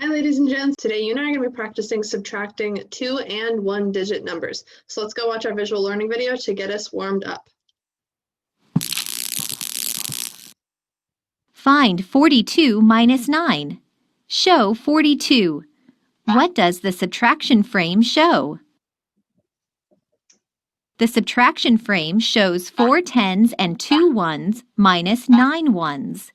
Hi, ladies and gents. Today, you and I are going to be practicing subtracting 2 and 1-digit numbers. So let's go watch our visual learning video to get us warmed up. Find 42 minus 9. Show 42. What does the subtraction frame show? The subtraction frame shows 4 tens and 2 ones minus 9 ones.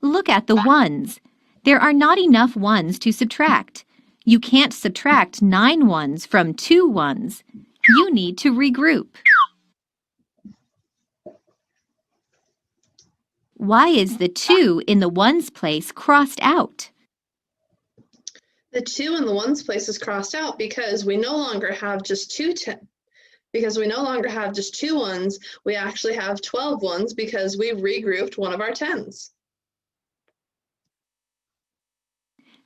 Look at the ones. There are not enough ones to subtract. You can't subtract 9 ones from 2 ones. You need to regroup. Why is the 2 in the ones place crossed out? The 2 in the ones place is crossed out because we no longer have just two ones, we actually have 12 ones because we regrouped one of our tens.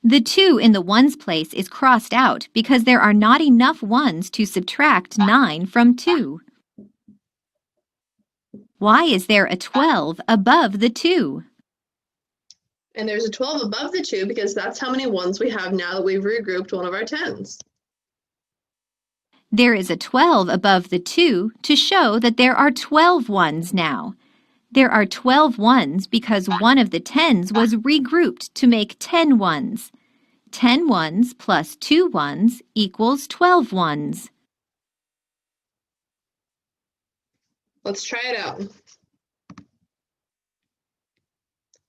The 2 in the ones place is crossed out because there are not enough ones to subtract 9 from 2. Why is there a 12 above the 2? And there's a 12 above the 2 because that's how many ones we have now that we've regrouped one of our tens. There is a 12 above the 2 to show that there are 12 ones now. There are 12 ones because one of the tens was regrouped to make 10 ones. 10 ones plus 2 ones equals 12 ones. Let's try it out.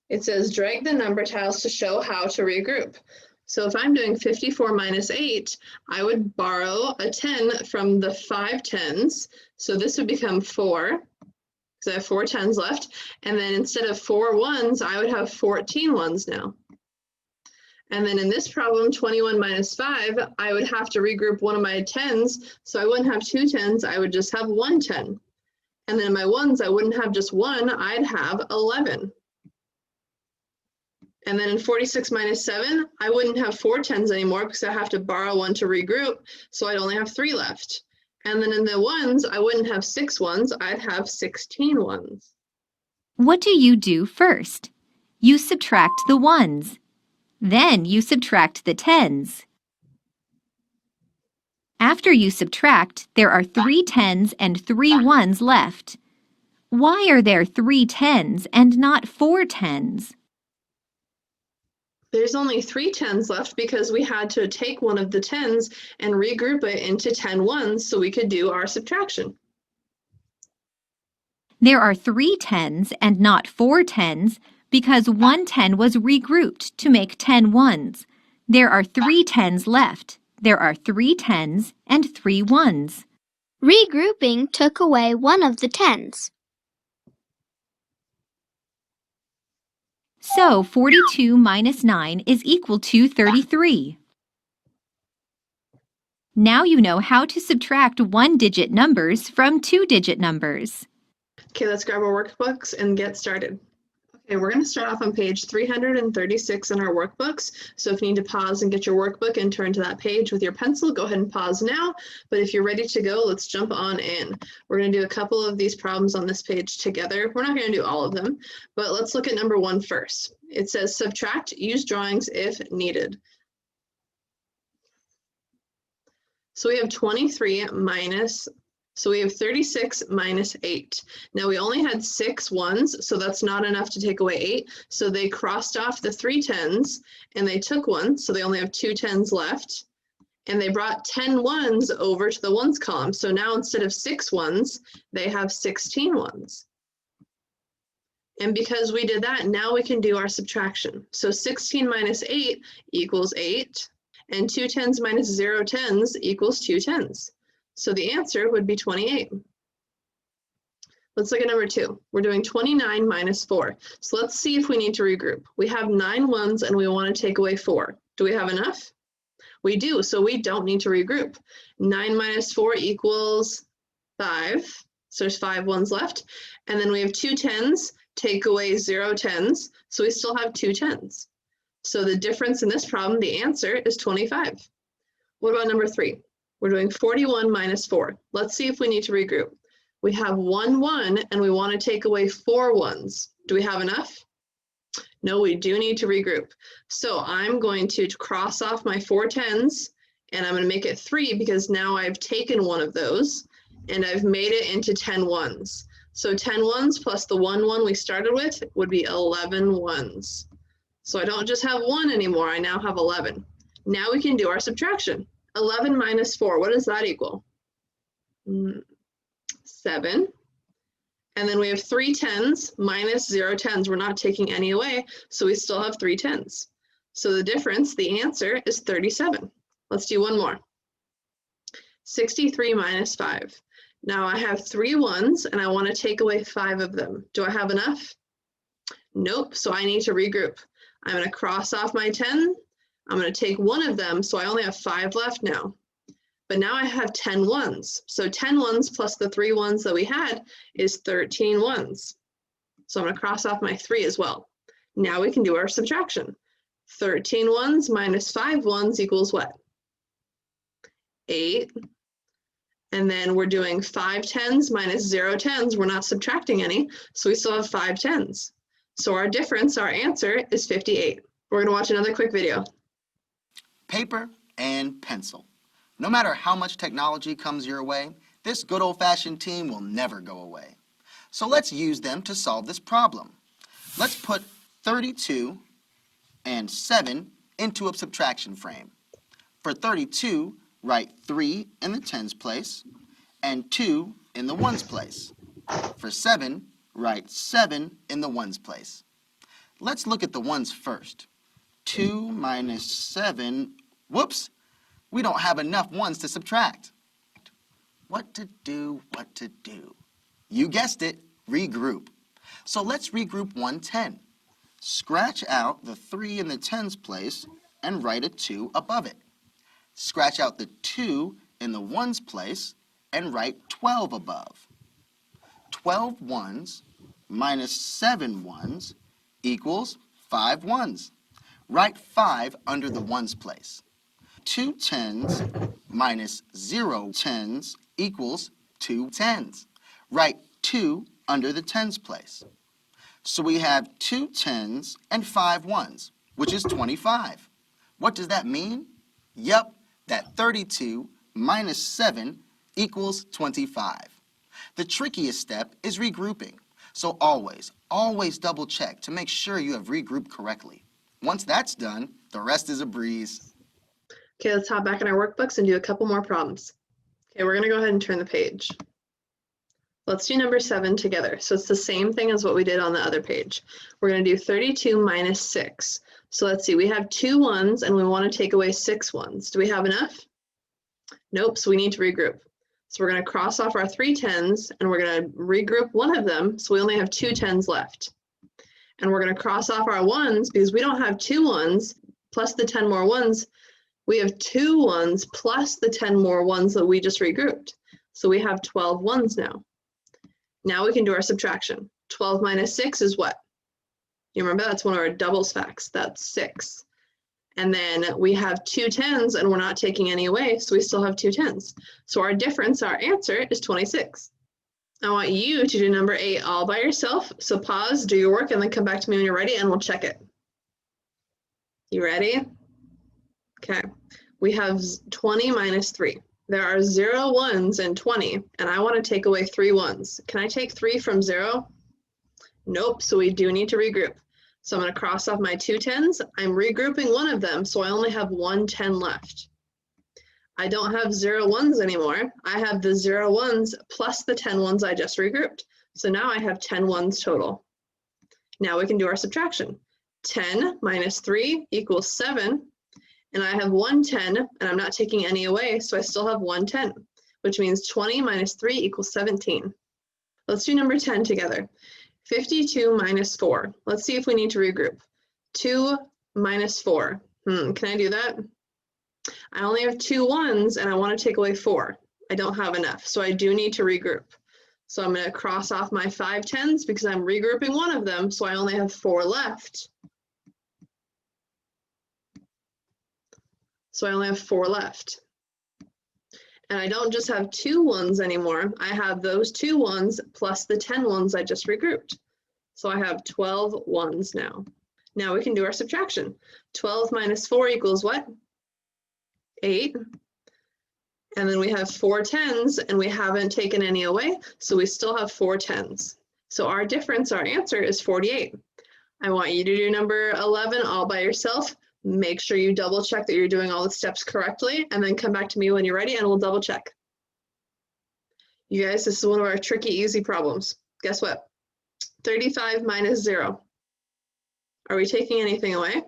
It says drag the number tiles to show how to regroup. So if I'm doing 54 minus 8, I would borrow a 10 from the 5 tens. So this would become 4, because I have 4 tens left. And then instead of 4 ones, I would have 14 ones now. And then in this problem, 21 minus 5, I would have to regroup one of my tens. So I wouldn't have 2 tens, I would just have 1 10. And then in my ones, I wouldn't have just 1, I'd have 11. And then in 46 minus 7, I wouldn't have 4 tens anymore because I have to borrow 1 to regroup, so I'd only have 3 left. And then in the ones, I wouldn't have 6 ones, I'd have 16 ones. What do you do first? You subtract the ones. Then you subtract the tens. After you subtract, there are 3 tens and 3 ones left. Why are there 3 tens and not 4 tens? There's only 3 tens left because we had to take one of the tens and regroup it into 10 ones so we could do our subtraction. There are 3 tens and not 4 tens because 1 10 was regrouped to make 10 ones. There are 3 tens left. There are 3 tens and 3 ones. Regrouping took away one of the tens. So 42 minus 9 is equal to 33. Now you know how to subtract 1-digit numbers from 2-digit numbers. Okay, let's grab our workbooks and get started. Okay, we're going to start off on page 336 in our workbooks. So if you need to pause and get your workbook and turn to that page with your pencil, go ahead and pause now. But if you're ready to go, let's jump on in. We're going to do a couple of these problems on this page together. We're not going to do all of them, but let's look at number 1 first. It says subtract, use drawings if needed. So we have 36 minus 8. Now we only had 6 ones, so that's not enough to take away 8. So they crossed off the 3 tens and they took 1, so they only have 2 tens left. And they brought 10 ones over to the ones column. So now instead of 6 ones, they have 16 ones. And because we did that, now we can do our subtraction. So 16 minus 8 equals 8, and 2 tens minus 0 tens equals 2 tens. So the answer would be 28. Let's look at number 2. We're doing 29 minus 4. So let's see if we need to regroup. We have 9 ones and we want to take away 4. Do we have enough? We do, so we don't need to regroup. 9 minus 4 equals 5. So there's 5 ones left. And then we have 2 tens, take away 0 tens. So we still have 2 tens. So the difference in this problem, the answer is 25. What about number 3? We're doing 41 minus 4. Let's see if we need to regroup. We have 1 1 and we want to take away 4 ones. Do we have enough? No, we do need to regroup. So I'm going to cross off my 4 10s, and I'm going to make it 3 because now I've taken one of those and I've made it into 10 ones. So 10 ones plus the 1 1 we started with would be 11 ones. So I don't just have 1 anymore, I now have 11. Now we can do our subtraction. 11 minus 4, what does that equal? 7. And then we have 3 10s minus 0 10s. We're not taking any away, so we still have 3 10s. So the difference, the answer, is 37. Let's do one more. 63 minus 5. Now I have 3 1s, and I want to take away 5 of them. Do I have enough? Nope, so I need to regroup. I'm going to cross off my 10. I'm going to take one of them, so I only have 5 left now. But now I have 10 1s. So 10 1s plus the 3 1s that we had is 13 1s. So I'm going to cross off my 3 as well. Now we can do our subtraction. 13 1s minus 5 1s equals what? 8. And then we're doing 5 10s minus 0 10s. We're not subtracting any, so we still have 5 10s. So our difference, our answer, is 58. We're going to watch another quick video. Paper and pencil. No matter how much technology comes your way, this good old-fashioned team will never go away. So let's use them to solve this problem. Let's put 32 and 7 into a subtraction frame. For 32, write 3 in the tens place and 2 in the ones place. For 7, write 7 in the ones place. Let's look at the ones first. 2 minus 7, whoops, we don't have enough ones to subtract. What to do, what to do? You guessed it, regroup. So let's regroup 110. Scratch out the 3 in the tens place and write a 2 above it. Scratch out the 2 in the ones place and write 12 above. 12 ones minus 7 ones equals 5 ones. Write 5 under the ones place. 2 10s minus 0 10s equals 2 10s. Write 2 under the tens place. So we have 2 10s and 5 ones, which is 25. What does that mean? Yep, that 32 minus 7 equals 25. The trickiest step is regrouping. So always double check to make sure you have regrouped correctly. Once that's done, the rest is a breeze. Okay, let's hop back in our workbooks and do a couple more problems. Okay, we're going to go ahead and turn the page. Let's do number 7 together. So it's the same thing as what we did on the other page. We're going to do 32 minus 6. So let's see, we have 2 1s and we want to take away 6 1s. Do we have enough? Nope, so we need to regroup. So we're going to cross off our 3 10s and we're going to regroup one of them, so we only have 2 10s left. And we're going to cross off our 1s because we don't have 2 1s plus the 10 more 1s. We have 2 1s plus the 10 more 1s that we just regrouped. So we have 12 1s now. Now we can do our subtraction. 12 minus 6 is what? You remember that's one of our doubles facts. That's 6. And then we have 2 10s and we're not taking any away, so we still have 2 10s. So our difference, our answer, is 26. I want you to do number 8 all by yourself. So pause, do your work, and then come back to me when you're ready and we'll check it. You ready? Okay, we have 20 minus 3. There are 0 1s in 20, and I want to take away 3 1s. Can I take 3 from 0? Nope, so we do need to regroup. So I'm going to cross off my 2 10s. I'm regrouping one of them, so I only have 1 10 left. I don't have 0 1s anymore. I have the 0 1s plus the 10 1s I just regrouped. So now I have 10 1s total. Now we can do our subtraction. 10 minus 3 equals 7. And I have 1 10, and I'm not taking any away, so I still have 1 10, which means 20 minus 3 equals 17. Let's do number 10 together. 52 minus 4. Let's see if we need to regroup. 2 minus 4. Can I do that? I only have 2 1s, and I want to take away 4. I don't have enough, so I do need to regroup. So I'm going to cross off my 5 10s because I'm regrouping one of them, so I only have 4 left. So I only have 4 left. And I don't just have 2 1s anymore. I have those 2 1s plus the 10 1s I just regrouped. So I have 12 1s now. Now we can do our subtraction. 12 minus 4 equals what? 8. And then we have 4 tens, and we haven't taken any away, so we still have 4 tens. So our difference, our answer is 48. I want you to do number 11 all by yourself. Make sure you double check that you're doing all the steps correctly, and then come back to me when you're ready and we'll double check. You guys, this is one of our tricky, easy problems. Guess what? 35 minus 0. Are we taking anything away?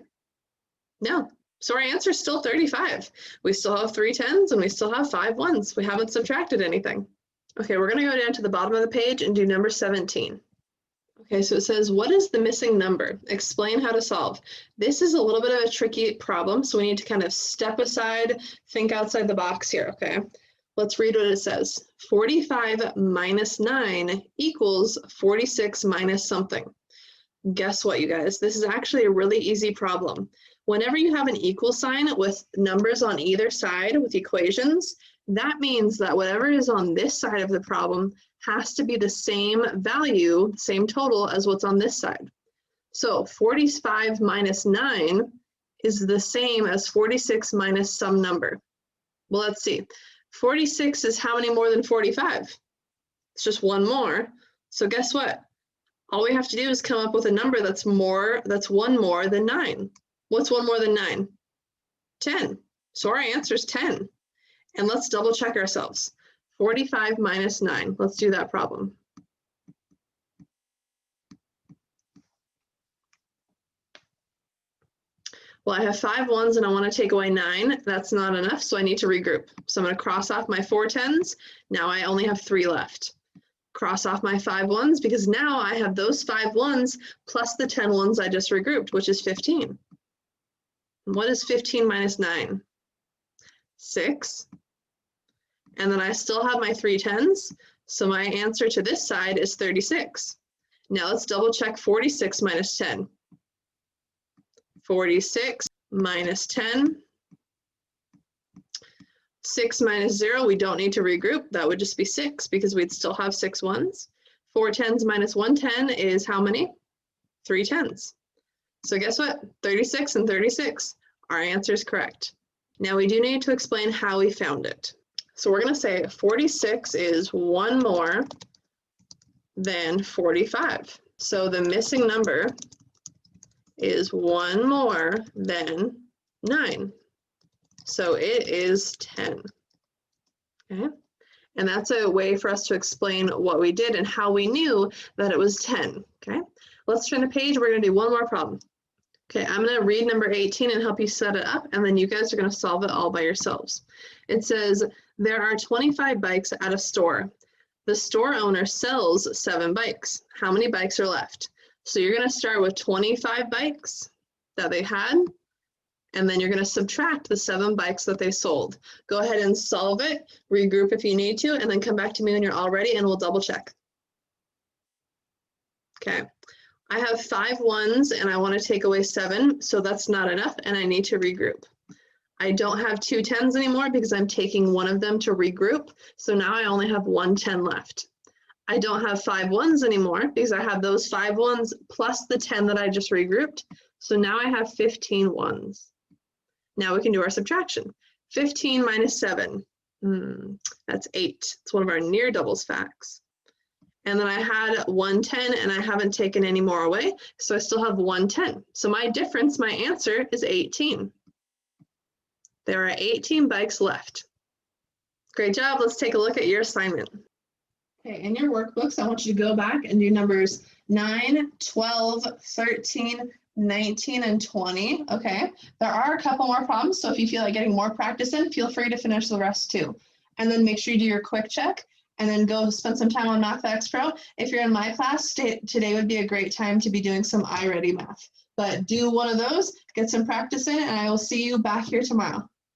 No. So our answer is still 35. We still have 3 tens and we still have 5 ones. We haven't subtracted anything. Okay, we're going to go down to the bottom of the page and do number 17. Okay, so it says, what is the missing number? Explain how to solve. This is a little bit of a tricky problem, so we need to kind of step aside, think outside the box here, okay? Let's read what it says. 45 minus 9 equals 46 minus something. Guess what, you guys? This is actually a really easy problem. Whenever you have an equal sign with numbers on either side with equations, that means that whatever is on this side of the problem has to be the same value, same total as what's on this side. So 45 minus 9 is the same as 46 minus some number. Well, let's see. 46 is how many more than 45? It's just one more. So guess what? All we have to do is come up with a number that's one more than 9. What's one more than 9? 10. So our answer is 10. And let's double check ourselves. 45 minus 9. Let's do that problem. Well, I have 5 ones and I want to take away 9. That's not enough, so I need to regroup. So I'm going to cross off my 4 tens. Now I only have 3 left. Cross off my 5 ones because now I have those 5 ones plus the 10 ones I just regrouped, which is 15. And what is 15 minus 9? 6. And then I still have my 3 tens, so my answer to this side is 36. Now let's double check 46 minus 10. 46 minus 10. 6 minus 0, we don't need to regroup. That would just be 6 because we'd still have 6 ones. 4 tens minus 1 10 is how many? 3 tens. So guess what? 36 and 36. Our answer is correct. Now we do need to explain how we found it. So we're going to say 46 is 1 more than 45. So the missing number is 1 more than 9. So it is 10. Okay? And that's a way for us to explain what we did and how we knew that it was 10. Okay? Let's turn the page. We're going to do one more problem. Okay, I'm going to read number 18 and help you set it up, and then you guys are going to solve it all by yourselves. It says, there are 25 bikes at a store. The store owner sells 7 bikes. How many bikes are left? So you're going to start with 25 bikes that they had, and then you're going to subtract the 7 bikes that they sold. Go ahead and solve it, regroup if you need to, and then come back to me when you're all ready, and we'll double check. Okay. I have 5 ones and I want to take away 7, so that's not enough and I need to regroup. I don't have 2 tens anymore because I'm taking one of them to regroup, so now I only have 1 10 left. I don't have 5 ones anymore because I have those 5 ones plus the 10 that I just regrouped, so now I have 15 ones. Now we can do our subtraction. 15 minus 7, that's 8. It's one of our near doubles facts. And then I had 1 10 and I haven't taken any more away, so I still have 1 10. So my difference, my answer is 18. There are 18 bikes left. Great job. Let's take a look at your assignment. Okay, in your workbooks, I want you to go back and do numbers 9, 12, 13, 19, and 20. Okay, there are a couple more problems, so if you feel like getting more practice in, feel free to finish the rest too. And then make sure you do your quick check. And then go spend some time on MathFacts Pro. If you're in my class, today would be a great time to be doing some iReady math. But do one of those, get some practice in, and I will see you back here tomorrow.